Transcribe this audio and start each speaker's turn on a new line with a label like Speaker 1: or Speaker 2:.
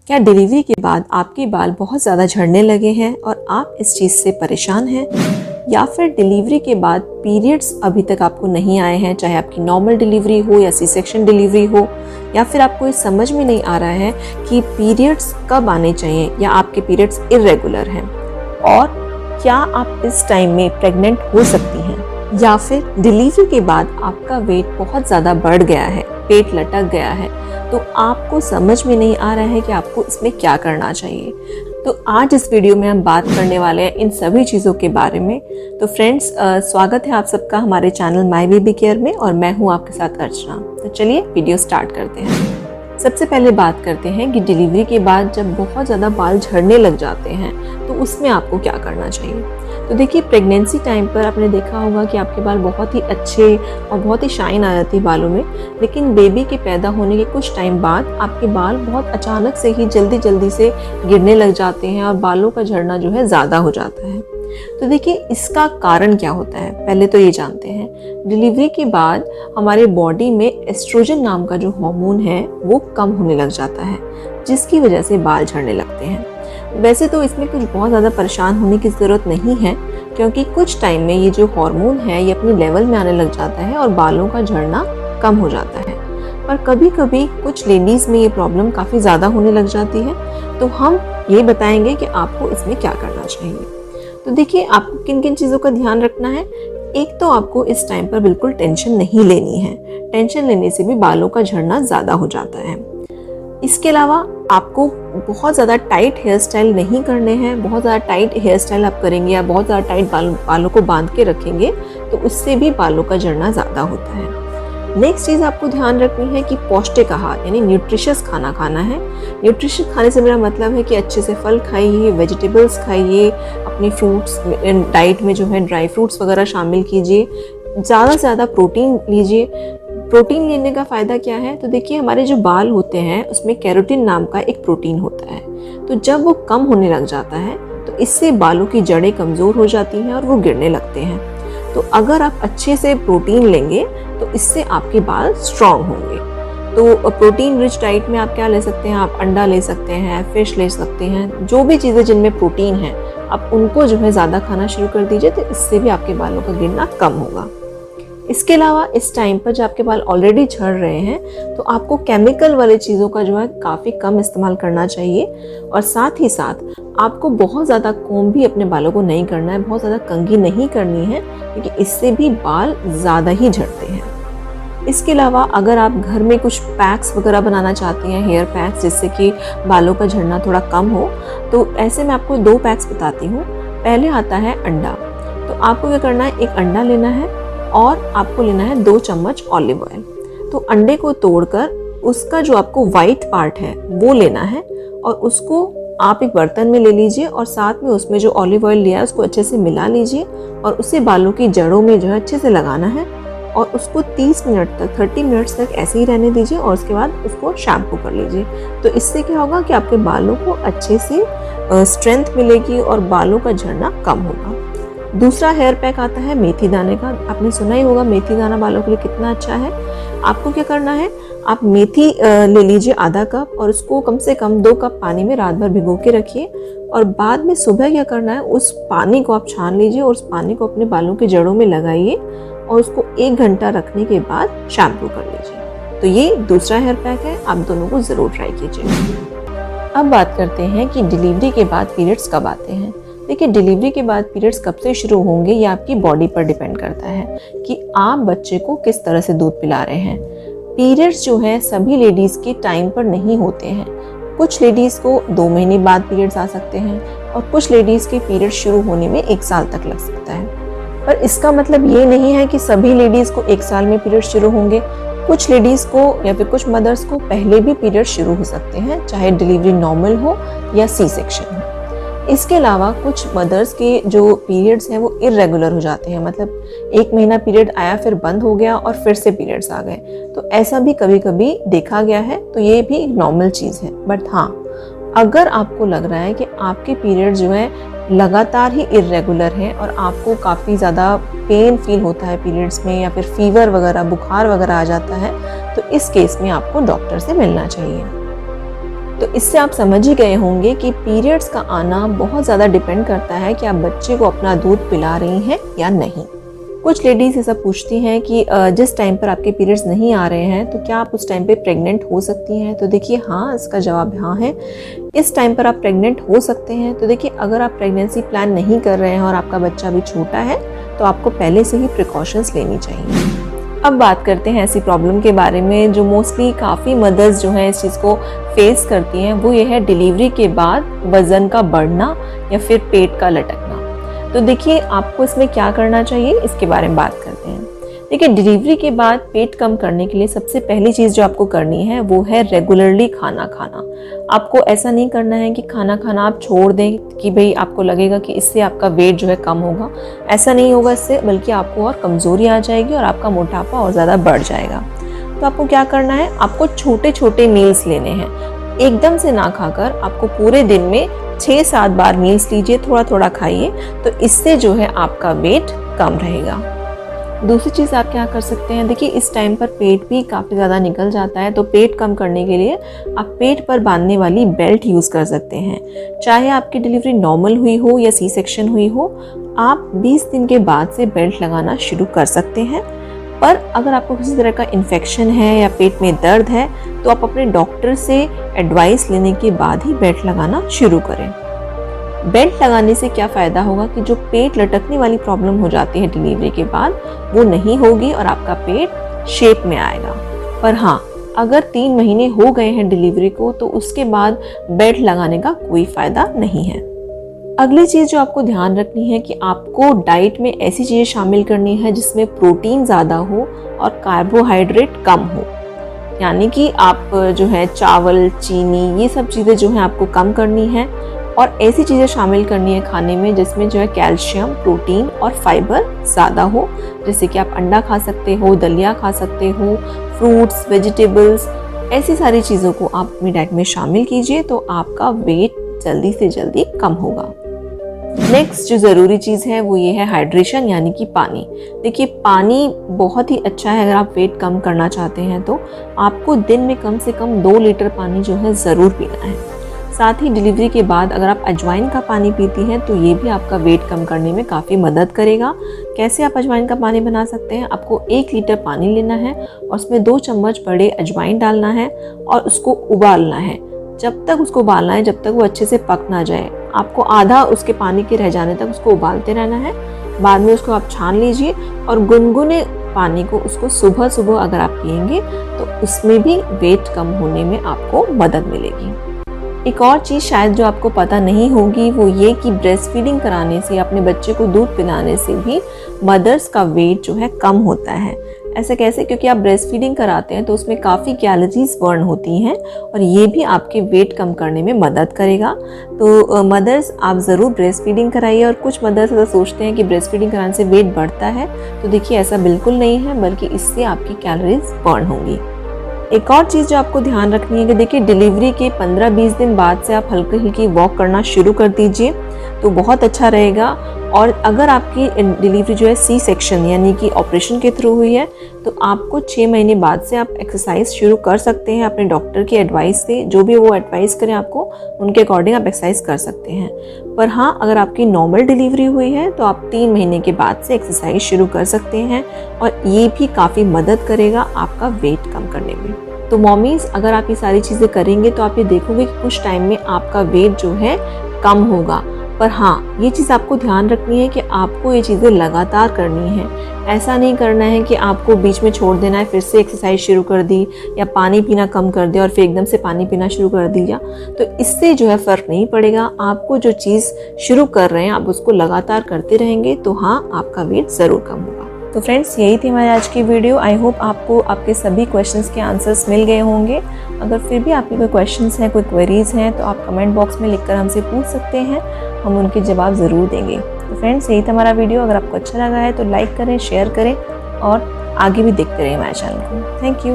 Speaker 1: क्या डिलीवरी के बाद आपके बाल बहुत ज़्यादा झड़ने लगे हैं और आप इस चीज़ से परेशान हैं? या फिर डिलीवरी के बाद पीरियड्स अभी तक आपको नहीं आए हैं, चाहे आपकी नॉर्मल डिलीवरी हो या सी सेक्शन डिलीवरी हो, या फिर आपको ये समझ में नहीं आ रहा है कि पीरियड्स कब आने चाहिए या आपके पीरियड्स इरेगुलर हैं, और क्या आप इस टाइम में प्रेग्नेंट हो सकती हैं? या फिर डिलीवरी के बाद आपका वेट बहुत ज़्यादा बढ़ गया है, पेट लटक गया है, तो आपको समझ में नहीं आ रहा है कि आपको इसमें क्या करना चाहिए। तो आज इस वीडियो में हम बात करने वाले हैं इन सभी चीज़ों के बारे में। तो फ्रेंड्स, स्वागत है आप सबका हमारे चैनल माय बेबी केयर में, और मैं हूँ आपके साथ अर्चना। तो चलिए वीडियो स्टार्ट करते हैं। सबसे पहले बात करते हैं कि डिलीवरी के बाद जब बहुत ज़्यादा बाल झड़ने लग जाते हैं तो उसमें आपको क्या करना चाहिए। तो देखिए, प्रेगनेंसी टाइम पर आपने देखा होगा कि आपके बाल बहुत ही अच्छे और बहुत ही शाइन आ जाती है बालों में, लेकिन बेबी के पैदा होने के कुछ टाइम बाद आपके बाल बहुत अचानक से ही जल्दी से गिरने लग जाते हैं और बालों का झड़ना जो है ज़्यादा हो जाता है। तो देखिए, इसका कारण क्या होता है, पहले तो ये जानते हैं। डिलीवरी के बाद हमारे बॉडी में एस्ट्रोजन नाम का जो हार्मोन है वो कम होने लग जाता है, जिसकी वजह से बाल झड़ने लगते हैं। वैसे तो इसमें कुछ बहुत ज़्यादा परेशान होने की ज़रूरत नहीं है, क्योंकि कुछ टाइम में ये जो हार्मोन है ये अपनी लेवल में आने लग जाता है और बालों का झड़ना कम हो जाता है। पर कभी कभी कुछ लेडीज़ में ये प्रॉब्लम काफ़ी ज़्यादा होने लग जाती है, तो हम ये बताएंगे कि आपको इसमें क्या करना चाहिए। तो देखिए, आपको किन किन चीज़ों का ध्यान रखना है। एक तो आपको इस टाइम पर बिल्कुल टेंशन नहीं लेनी है। टेंशन लेने से भी बालों का झड़ना ज़्यादा हो जाता है। इसके अलावा आपको बहुत ज़्यादा टाइट हेयर स्टाइल नहीं करने हैं। बहुत ज़्यादा टाइट हेयर स्टाइल आप करेंगे या बहुत ज़्यादा टाइट बालों को बांध के रखेंगे तो उससे भी बालों का झड़ना ज़्यादा होता है। नेक्स्ट चीज़ आपको ध्यान रखनी है कि पौष्टिक आहार यानी न्यूट्रिशियस खाना खाना है। न्यूट्रिशियस खाने से मेरा मतलब है कि अच्छे से फल खाइए, वेजिटेबल्स खाइए, अपनी फ्रूट्स डाइट में जो है ड्राई फ्रूट्स वगैरह शामिल कीजिए, ज़्यादा से ज़्यादा प्रोटीन लीजिए। प्रोटीन लेने का फ़ायदा क्या है, तो देखिए, हमारे जो बाल होते हैं उसमें केराटिन नाम का एक प्रोटीन होता है। तो जब वो कम होने लग जाता है तो इससे बालों की जड़ें कमज़ोर हो जाती हैं और वो गिरने लगते हैं। तो अगर आप अच्छे से प्रोटीन लेंगे तो इससे आपके बाल स्ट्रॉन्ग होंगे। तो प्रोटीन रिच डाइट में आप क्या ले सकते हैं, आप अंडा ले सकते हैं, फिश ले सकते हैं, जो भी चीज़ें जिनमें प्रोटीन है आप उनको जो है ज़्यादा खाना शुरू कर दीजिए, तो इससे भी आपके बालों का गिरना कम होगा। इसके अलावा इस टाइम पर जब आपके बाल ऑलरेडी झड़ रहे हैं तो आपको केमिकल वाली चीज़ों का जो है काफ़ी कम इस्तेमाल करना चाहिए, और साथ ही साथ आपको बहुत ज़्यादा कोम भी अपने बालों को नहीं करना है, बहुत ज़्यादा कंघी नहीं करनी है, क्योंकि इससे भी बाल ज़्यादा ही झड़ते हैं। इसके अलावा अगर आप घर में कुछ पैक्स वगैरह बनाना चाहती हैं, हेयर पैक्स, जिससे कि बालों का झड़ना थोड़ा कम हो, तो ऐसे मैं आपको 2 पैक्स बताती हूँ। पहले आता है अंडा। तो आपको क्या करना है, एक अंडा लेना है और आपको लेना है 2 चम्मच ऑलिव ऑयल। तो अंडे को तोड़कर उसका जो आपको वाइट पार्ट है वो लेना है, और उसको आप एक बर्तन में ले लीजिए और साथ में उसमें जो ऑलिव ऑयल लिया है उसको अच्छे से मिला लीजिए, और उसे बालों की जड़ों में जो है अच्छे से लगाना है, और उसको 30 मिनट तक 30 मिनट्स तक ऐसे ही रहने दीजिए, और उसके बाद उसको शैम्पू कर लीजिए। तो इससे क्या होगा कि आपके बालों को अच्छे से स्ट्रेंथ मिलेगी और बालों का झड़ना कम होगा। दूसरा हेयर पैक आता है मेथी दाने का। आपने सुना ही होगा मेथी दाना बालों के लिए कितना अच्छा है। आपको क्या करना है, आप मेथी ले लीजिए आधा कप, और उसको कम से कम 2 कप पानी में रात भर भिगो के रखिए, और बाद में सुबह क्या करना है, उस पानी को आप छान लीजिए और उस पानी को अपने बालों की जड़ों में लगाइए, और उसको 1 घंटा रखने के बाद शैम्पू कर लीजिए। तो ये दूसरा हेयर पैक है, आप दोनों को ज़रूर ट्राई कीजिए। अब बात करते हैं कि डिलीवरी के बाद पीरियड्स कब आते हैं। देखिए, डिलीवरी के बाद पीरियड्स कब से शुरू होंगे ये आपकी बॉडी पर डिपेंड करता है कि आप बच्चे को किस तरह से दूध पिला रहे हैं। पीरियड्स जो है सभी लेडीज़ के टाइम पर नहीं होते हैं। कुछ लेडीज़ को 2 महीने बाद पीरियड्स आ सकते हैं, और कुछ लेडीज़ के पीरियड्स शुरू होने में 1 साल तक लग सकता है। पर इसका मतलब ये नहीं है कि सभी लेडीज़ को 1 साल में पीरियड्स शुरू होंगे। कुछ लेडीज़ को या फिर कुछ मदर्स को पहले भी पीरियड्स शुरू हो सकते हैं, चाहे डिलीवरी नॉर्मल हो या सी सेक्शन हो। इसके अलावा कुछ मदर्स के जो पीरियड्स हैं वो इरेगुलर हो जाते हैं, मतलब 1 महीना पीरियड आया फिर बंद हो गया और फिर से पीरियड्स आ गए। तो ऐसा भी कभी कभी देखा गया है, तो ये भी एक नॉर्मल चीज़ है। बट हाँ, अगर आपको लग रहा है कि आपके पीरियड जो है लगातार ही इरेगुलर हैं और आपको काफ़ी ज़्यादा पेन फील होता है पीरियड्स में, या फिर फीवर वगैरह, बुखार वगैरह आ जाता है, तो इस केस में आपको डॉक्टर से मिलना चाहिए। तो इससे आप समझ ही गए होंगे कि पीरियड्स का आना बहुत ज़्यादा डिपेंड करता है कि आप बच्चे को अपना दूध पिला रही हैं या नहीं। कुछ लेडीज़ ऐसा पूछती हैं कि जिस टाइम पर आपके पीरियड्स नहीं आ रहे हैं तो क्या आप उस टाइम पे प्रेग्नेंट हो सकती हैं। तो देखिए हाँ, इसका जवाब हाँ है। इस टाइम पर आप प्रेग्नेंट हो सकते हैं। तो देखिए अगर आप प्रेगनेंसी प्लान नहीं कर रहे हैं और आपका बच्चा अभी छोटा है तो आपको पहले से ही प्रिकॉशंस लेनी चाहिए। अब बात करते हैं ऐसी प्रॉब्लम के बारे में जो मोस्टली काफ़ी मदर्स जो हैं इस चीज़ को फेस करती हैं। वो ये है डिलीवरी के बाद वज़न का बढ़ना या फिर पेट का लटकना। तो देखिए आपको इसमें क्या करना चाहिए, इसके बारे में बात करते हैं। देखिए डिलीवरी के बाद पेट कम करने के लिए सबसे पहली चीज़ जो आपको करनी है वो है रेगुलरली खाना खाना। आपको ऐसा नहीं करना है कि खाना खाना आप छोड़ दें कि भाई आपको लगेगा कि इससे आपका वेट जो है कम होगा। ऐसा नहीं होगा इससे, बल्कि आपको और कमज़ोरी आ जाएगी और आपका मोटापा और ज़्यादा बढ़ जाएगा। तो आपको क्या करना है, आपको छोटे छोटे मील्स लेने हैं। एकदम से ना खाकर आपको पूरे दिन में 6-7 बार मील्स लीजिए, थोड़ा थोड़ा खाइए। तो इससे जो है आपका वेट कम रहेगा। दूसरी चीज़ आप क्या कर सकते हैं, देखिए इस टाइम पर पेट भी काफ़ी ज़्यादा निकल जाता है। तो पेट कम करने के लिए आप पेट पर बांधने वाली बेल्ट यूज़ कर सकते हैं। चाहे आपकी डिलीवरी नॉर्मल हुई हो या सी सेक्शन हुई हो, आप 20 दिन के बाद से बेल्ट लगाना शुरू कर सकते हैं। पर अगर आपको किसी तरह का इन्फेक्शन है या पेट में दर्द है तो आप अपने डॉक्टर से एडवाइस लेने के बाद ही बेल्ट लगाना शुरू करें। बेल्ट लगाने से क्या फ़ायदा होगा कि जो पेट लटकने वाली प्रॉब्लम हो जाती है डिलीवरी के बाद वो नहीं होगी और आपका पेट शेप में आएगा। पर हाँ, अगर 3 महीने हो गए हैं डिलीवरी को तो उसके बाद बेल्ट लगाने का कोई फ़ायदा नहीं है। अगली चीज़ जो आपको ध्यान रखनी है कि आपको डाइट में ऐसी चीज़ें शामिल करनी है जिसमें प्रोटीन ज़्यादा हो और कार्बोहाइड्रेट कम हो। यानी कि आप जो है चावल, चीनी, ये सब चीज़ें जो हैं आपको कम करनी है और ऐसी चीज़ें शामिल करनी है खाने में जिसमें जो है कैल्शियम, प्रोटीन और फाइबर ज़्यादा हो। जैसे कि आप अंडा खा सकते हो, दलिया खा सकते हो, फ्रूट्स, वेजिटेबल्स, ऐसी सारी चीज़ों को आप अपनी डाइट में शामिल कीजिए तो आपका वेट जल्दी से जल्दी कम होगा। नेक्स्ट जो ज़रूरी चीज़ है वो ये है हाइड्रेशन, यानी कि पानी। देखिए पानी बहुत ही अच्छा है। अगर आप वेट कम करना चाहते हैं तो आपको दिन में कम से कम 2 लीटर पानी जो है ज़रूर पीना है। साथ ही डिलीवरी के बाद अगर आप अजवाइन का पानी पीती हैं तो ये भी आपका वेट कम करने में काफ़ी मदद करेगा। कैसे आप अजवाइन का पानी बना सकते हैं, आपको 1 लीटर पानी लेना है और उसमें 2 चम्मच बड़े अजवाइन डालना है और उसको उबालना है। जब तक उसको उबालना है जब तक वो अच्छे से पक ना जाए। आपको आधा उसके पानी के रह जाने तक उसको उबालते रहना है। बाद में उसको आप छान लीजिए और गुनगुने पानी को उसको सुबह सुबह अगर आप पिएंगे तो उसमें भी वेट कम होने में आपको मदद मिलेगी। एक और चीज़ शायद जो आपको पता नहीं होगी वो ये कि ब्रेस्ट फीडिंग कराने से, अपने बच्चे को दूध पिलाने से भी मदर्स का वेट जो है कम होता है। ऐसा कैसे? क्योंकि आप ब्रेस्ट फीडिंग कराते हैं तो उसमें काफ़ी कैलोरीज बर्न होती हैं और ये भी आपके वेट कम करने में मदद करेगा। तो मदर्स आप ज़रूर ब्रेस्ट फीडिंग कराइए। और कुछ मदर्स ऐसा सोचते हैं कि ब्रेस्ट फीडिंग कराने से वेट बढ़ता है, तो देखिए ऐसा बिल्कुल नहीं है, बल्कि इससे आपकी कैलोरीज बर्न होंगी। एक और चीज़ जो आपको ध्यान रखनी है कि देखिए डिलीवरी के 15-20 दिन बाद से आप हल्की हल्की वॉक करना शुरू कर दीजिए तो बहुत अच्छा रहेगा। और अगर आपकी डिलीवरी जो है सी सेक्शन यानी कि ऑपरेशन के थ्रू हुई है तो आपको 6 महीने बाद से आप एक्सरसाइज शुरू कर सकते हैं अपने डॉक्टर की एडवाइस से। जो भी वो एडवाइस करें आपको उनके अकॉर्डिंग आप एक्सरसाइज कर सकते हैं। पर हाँ, अगर आपकी नॉर्मल डिलीवरी हुई है तो आप 3 महीने के बाद से एक्सरसाइज शुरू कर सकते हैं और ये भी काफ़ी मदद करेगा आपका वेट कम करने में। तो मॉमीज़, अगर आप ये सारी चीज़ें करेंगे तो आप ये देखोगे कि कुछ टाइम में आपका वेट जो है कम होगा। पर हाँ, ये चीज़ आपको ध्यान रखनी है कि आपको ये चीज़ें लगातार करनी है। ऐसा नहीं करना है कि आपको बीच में छोड़ देना है, फिर से एक्सरसाइज शुरू कर दी या पानी पीना कम कर दिया और फिर एकदम से पानी पीना शुरू कर दिया, तो इससे जो है फ़र्क नहीं पड़ेगा। आपको जो चीज़ शुरू कर रहे हैं आप उसको लगातार करते रहेंगे तो हाँ, आपका वेट ज़रूर कम होगा। तो फ्रेंड्स, यही थी हमारी आज की वीडियो। आई होप आपको आपके सभी क्वेश्चंस के आंसर्स मिल गए होंगे। अगर फिर भी आपके कोई क्वेश्चंस हैं, कोई क्वेरीज़ हैं तो आप कमेंट बॉक्स में लिखकर हमसे पूछ सकते हैं, हम उनके जवाब ज़रूर देंगे। तो फ्रेंड्स, यही था हमारा वीडियो। अगर आपको अच्छा लगा है तो लाइक करें, शेयर करें और आगे भी देखते रहें हमारे चैनल को। Thank you.